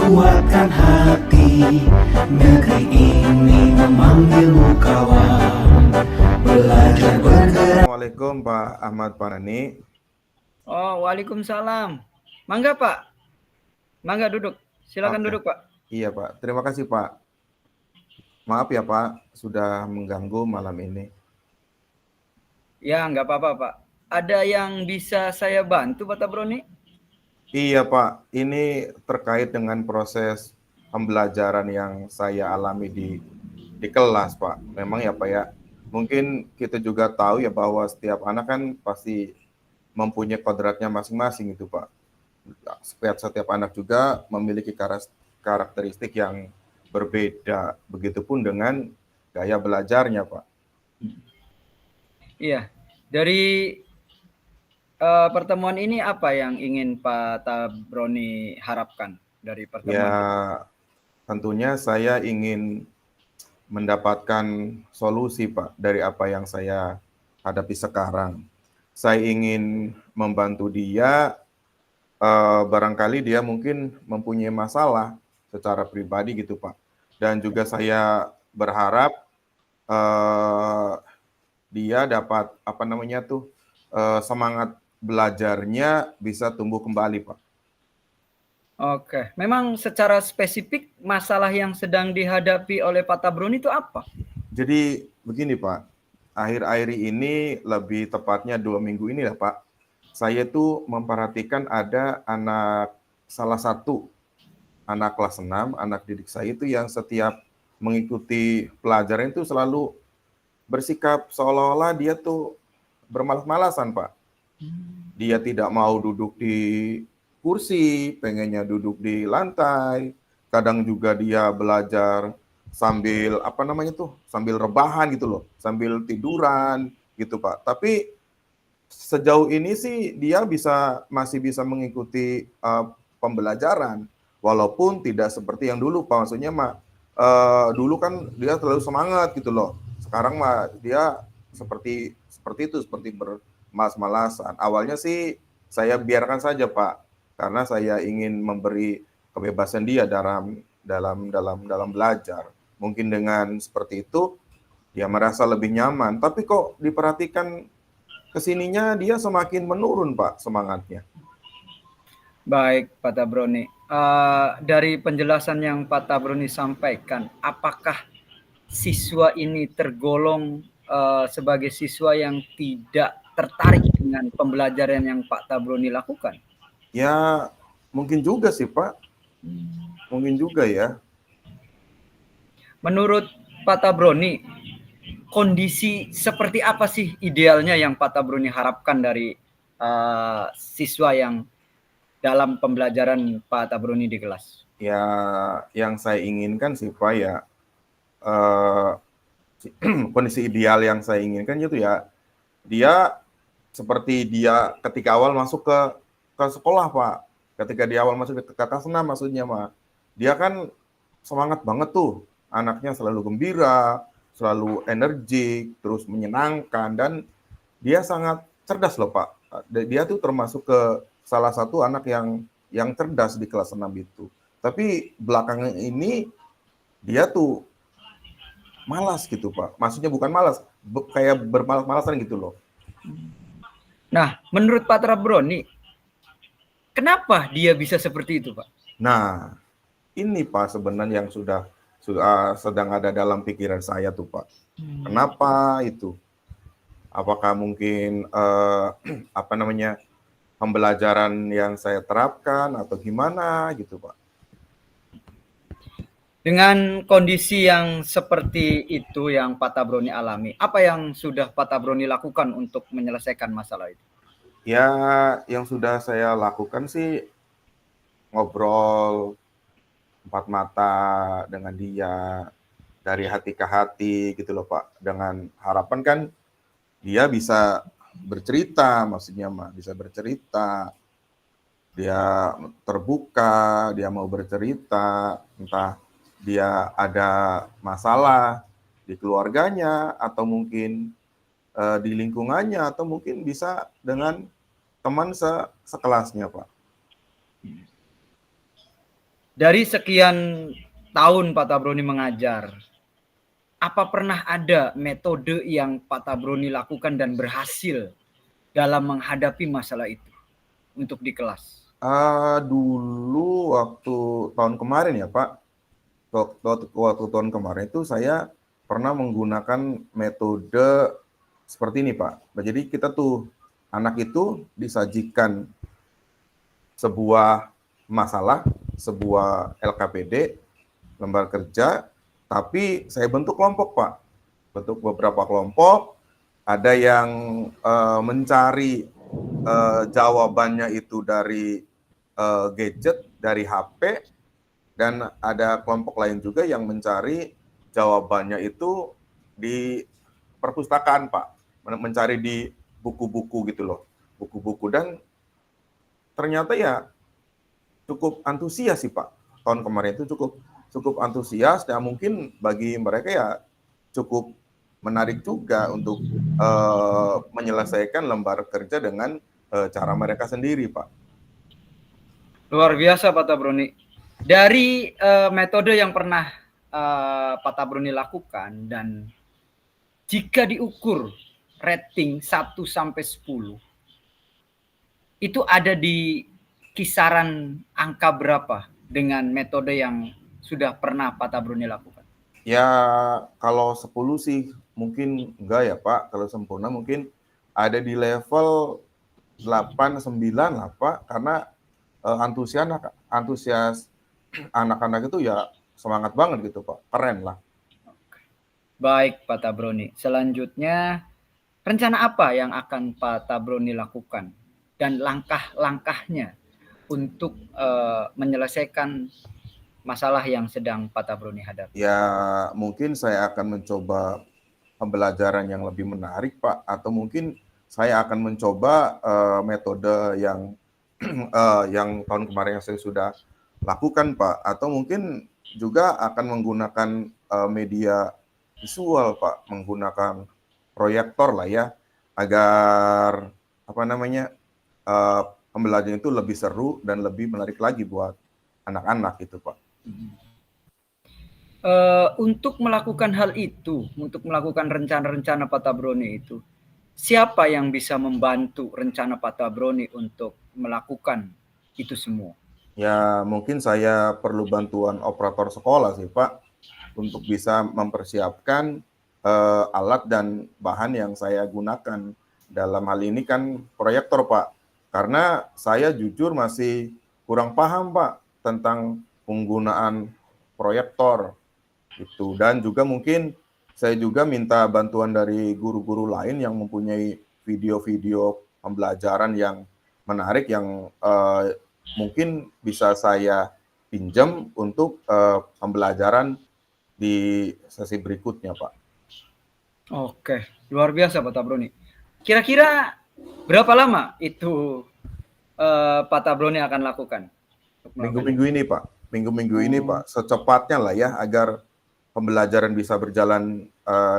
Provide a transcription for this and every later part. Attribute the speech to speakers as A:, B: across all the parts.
A: kuatkan hati, negeri ini memanggilmu kawan. Belajar bergerak.
B: Assalamualaikum Pak Ahmad Panani.
C: Oh, waalaikumsalam. Mangga Pak, mangga duduk. Silakan
B: Oke.
C: duduk Pak.
B: Iya Pak, terima kasih Pak. Maaf ya Pak, sudah mengganggu malam ini.
C: Ya, nggak apa-apa Pak. Ada yang bisa saya bantu Pak Tabroni?
B: Iya Pak, ini terkait dengan proses pembelajaran yang saya alami di kelas Pak. Memang ya Pak ya, mungkin kita juga tahu ya bahwa setiap anak kan pasti mempunyai kodratnya masing-masing itu Pak. Setiap anak juga memiliki karakteristik yang berbeda. Begitupun dengan gaya belajarnya Pak.
C: Iya. Dari pertemuan ini apa yang ingin Pak Tabroni harapkan dari pertemuan
B: Ya,
C: ini?
B: tentunya saya ingin mendapatkan solusi Pak dari apa yang saya hadapi sekarang. Saya ingin membantu dia, barangkali dia mungkin mempunyai masalah secara pribadi gitu Pak. Dan juga saya berharap dia dapat semangat belajarnya bisa tumbuh kembali Pak.
C: Oke, memang secara spesifik masalah yang sedang dihadapi oleh Pak Tabroni itu apa?
B: Jadi begini Pak, akhir-akhir ini lebih tepatnya 2 minggu ini lah Pak, saya tuh memperhatikan ada salah satu anak kelas 6, anak didik saya itu yang setiap mengikuti pelajaran itu selalu bersikap seolah-olah dia tuh bermalas-malasan Pak. Dia tidak mau duduk di kursi, pengennya duduk di lantai. Kadang juga dia belajar sambil sambil rebahan gitu loh, sambil tiduran gitu Pak. Tapi sejauh ini sih dia masih bisa mengikuti pembelajaran, walaupun tidak seperti yang dulu Pak. Maksudnya dulu kan dia terlalu semangat gitu loh. Sekarang dia seperti bermalas-malasan. Awalnya sih saya biarkan saja Pak, karena saya ingin memberi kebebasan dia dalam belajar. Mungkin dengan seperti itu dia merasa lebih nyaman. Tapi kok diperhatikan kesininya dia semakin menurun Pak semangatnya.
C: Baik, Pak Tabroni. Dari penjelasan yang Pak Tabroni sampaikan, apakah siswa ini tergolong sebagai siswa yang tidak tertarik dengan pembelajaran yang Pak Tabroni lakukan?
B: Ya, mungkin juga sih Pak. Mungkin juga ya.
C: Menurut Pak Tabroni, kondisi seperti apa sih idealnya yang Pak Tabroni harapkan dari siswa yang dalam pembelajaran Pak Tabroni di kelas?
B: Ya, yang saya inginkan sih Pak ya, kondisi ideal yang saya inginkan itu ya, dia seperti dia ketika awal masuk ke sekolah Pak. Ketika di awal masuk ke kelas 6 maksudnya Pak. Dia kan semangat banget tuh. Anaknya selalu gembira, selalu energik, terus menyenangkan, dan dia sangat cerdas loh Pak. Dia tuh termasuk ke salah satu anak yang cerdas di kelas 6 itu. Tapi belakangan ini dia tuh malas gitu Pak. Maksudnya bukan malas, kayak bermalas-malasan gitu loh.
C: Nah, menurut Pak Tabroni, kenapa dia bisa seperti itu, Pak?
B: Nah, ini Pak sebenarnya yang sudah sedang ada dalam pikiran saya tuh Pak. Kenapa itu? Apakah mungkin pembelajaran yang saya terapkan atau gimana gitu Pak?
C: Dengan kondisi yang seperti itu yang Pak Tabroni alami, apa yang sudah Pak Tabroni lakukan untuk menyelesaikan masalah itu?
B: Ya, yang sudah saya lakukan sih ngobrol empat mata dengan dia dari hati ke hati gitu loh Pak. Dengan harapan kan dia bisa bercerita, maksudnya bisa bercerita. Dia terbuka, dia mau bercerita, entah dia ada masalah di keluarganya atau mungkin di lingkungannya atau mungkin bisa dengan teman sekelasnya Pak.
C: Dari sekian tahun Pak Tabroni mengajar, apa pernah ada metode yang Pak Tabroni lakukan dan berhasil dalam menghadapi masalah itu untuk di kelas?
B: Dulu waktu tahun kemarin ya Pak, waktu tahun kemarin itu saya pernah menggunakan metode seperti ini Pak. Nah, jadi kita tuh anak itu disajikan sebuah masalah, sebuah LKPD, lembar kerja, tapi saya bentuk kelompok Pak. Bentuk beberapa kelompok, ada yang mencari jawabannya itu dari gadget, dari HP, dan ada kelompok lain juga yang mencari jawabannya itu di perpustakaan Pak, mencari di buku-buku gitu loh, buku-buku, dan ternyata ya cukup antusias sih Pak. Tahun kemarin itu cukup antusias, dan mungkin bagi mereka ya cukup menarik juga untuk menyelesaikan lembar kerja dengan cara mereka sendiri Pak.
C: Luar biasa Pak Tabroni. Dari metode yang pernah Pak Tabroni lakukan, dan jika diukur rating 1 sampai 10, itu ada di kisaran angka berapa dengan metode yang sudah pernah Pak Tabroni lakukan?
B: Ya kalau 10 sih mungkin enggak ya Pak, kalau sempurna mungkin ada di level 8, 9 lah Pak, karena antusias anak-anak itu ya semangat banget gitu Pak, keren lah.
C: Baik Pak Tabroni, selanjutnya rencana apa yang akan Pak Tabroni lakukan dan langkah-langkahnya untuk menyelesaikan masalah yang sedang Pak Tabroni hadapi?
B: Ya mungkin saya akan mencoba pembelajaran yang lebih menarik Pak, atau mungkin saya akan mencoba metode yang yang tahun kemarin yang saya sudah lakukan Pak, atau mungkin juga akan menggunakan media visual Pak, menggunakan proyektor lah ya, agar apa namanya pembelajaran itu lebih seru dan lebih menarik lagi buat anak-anak itu Pak.
C: Untuk melakukan hal itu, untuk melakukan rencana-rencana Pak Tabroni itu, siapa yang bisa membantu rencana Pak Tabroni untuk melakukan itu semua?
B: Ya mungkin saya perlu bantuan operator sekolah sih Pak, untuk bisa mempersiapkan alat dan bahan yang saya gunakan. Dalam hal ini kan proyektor Pak, karena saya jujur masih kurang paham Pak tentang penggunaan proyektor itu, dan juga mungkin saya juga minta bantuan dari guru-guru lain yang mempunyai video-video pembelajaran yang menarik, yang mungkin bisa saya pinjam untuk pembelajaran di sesi berikutnya, Pak.
C: Oke, luar biasa Pak Tabroni. Kira-kira berapa lama itu Pak Tabroni akan lakukan?
B: Minggu-minggu ini, Pak. Minggu-minggu ini, Pak. Secepatnya lah ya, agar pembelajaran bisa berjalan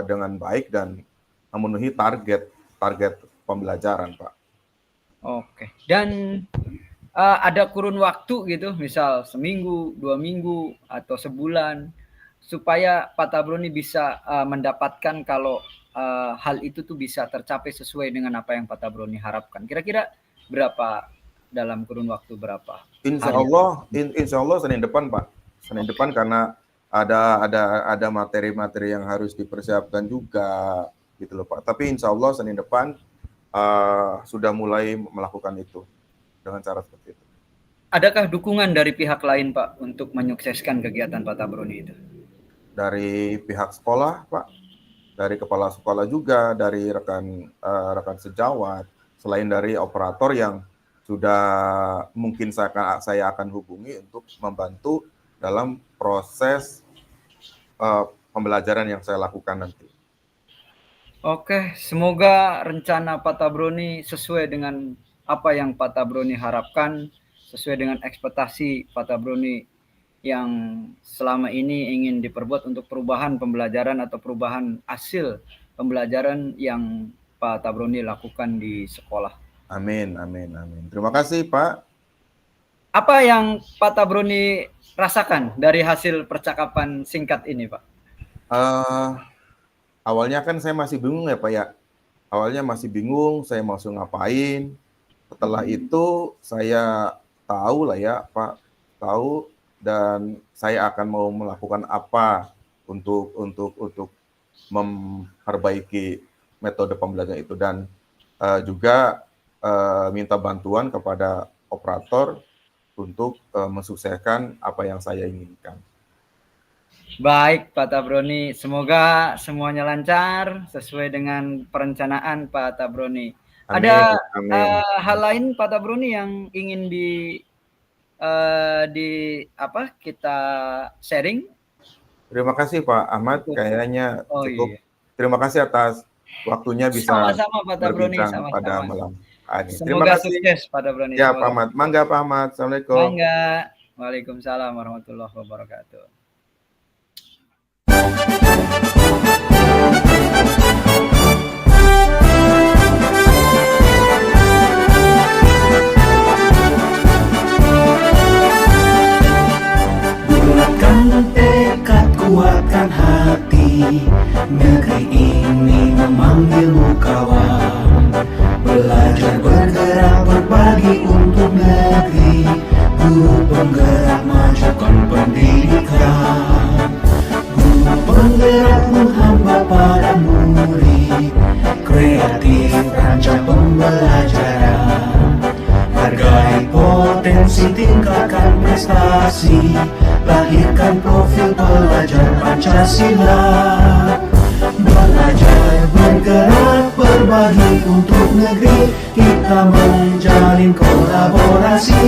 B: dengan baik dan memenuhi target pembelajaran, Pak.
C: Oke. Dan ada kurun waktu gitu, misal seminggu, 2 minggu, atau sebulan, supaya Pak Tabroni bisa mendapatkan kalau hal itu tuh bisa tercapai sesuai dengan apa yang Pak Tabroni harapkan. Kira-kira berapa, dalam kurun waktu berapa?
B: Insya Allah Senin depan, Pak. Senin depan, karena ada materi-materi yang harus dipersiapkan juga gitu loh Pak. Tapi insya Allah Senin depan sudah mulai melakukan itu dengan cara seperti itu.
C: Adakah dukungan dari pihak lain Pak untuk menyukseskan kegiatan Pak Tabroni itu?
B: Dari pihak sekolah Pak, dari kepala sekolah juga, dari rekan sejawat, selain dari operator yang sudah mungkin saya akan hubungi untuk membantu dalam proses pembelajaran yang saya lakukan nanti.
C: Oke, semoga rencana Pak Tabroni sesuai dengan apa yang Pak Tabroni harapkan, sesuai dengan ekspektasi Pak Tabroni yang selama ini ingin diperbuat untuk perubahan pembelajaran atau perubahan hasil pembelajaran yang Pak Tabroni lakukan di sekolah.
B: Amin, amin, amin. Terima kasih Pak.
C: Apa yang Pak Tabroni rasakan dari hasil percakapan singkat ini, Pak?
B: Awalnya kan saya masih bingung ya Pak ya. Awalnya masih bingung, saya mau ngapain. Setelah itu saya tahu lah ya Pak, tahu, dan saya akan mau melakukan apa untuk memperbaiki metode pembelajaran itu, dan juga minta bantuan kepada operator untuk mensukseskan apa yang saya inginkan.
C: Baik, Pak Tabroni. Semoga semuanya lancar sesuai dengan perencanaan Pak Tabroni.
B: Amin,
C: Ada
B: amin.
C: hal lain Pak Tabroni yang ingin kita sharing?
B: Terima kasih Pak Ahmad,
C: Cukup.
B: kayaknya
C: Oh
B: cukup.
C: iya.
B: Terima kasih atas waktunya bisa
C: Sama-sama Pak Tabroni,
B: berbincang pada
C: sama-sama.
B: malam hari. Terima
C: Semoga
B: kasih.
C: sukses Pak Tabroni.
B: Ya
C: Semoga
B: Pak Ahmad, mangga Pak Ahmad. Assalamualaikum.
C: Mangga. Waalaikumsalam warahmatullahi wabarakatuh.
A: Bulatkan tekad, kuatkan hati, negeri ini memanggilmu kawan. Belajar, bergerak, berbagi untuk negeri, guru penggerak majukan pendidikan. Guru penggerak menghamba para murid, kreatif rancang pembelajaran. Hargai potensi, tingkatkan prestasi, lahirkan profil pelajar Pancasila. Belajar, bergerak, berbagi untuk negeri, kita menjalin kolaborasi.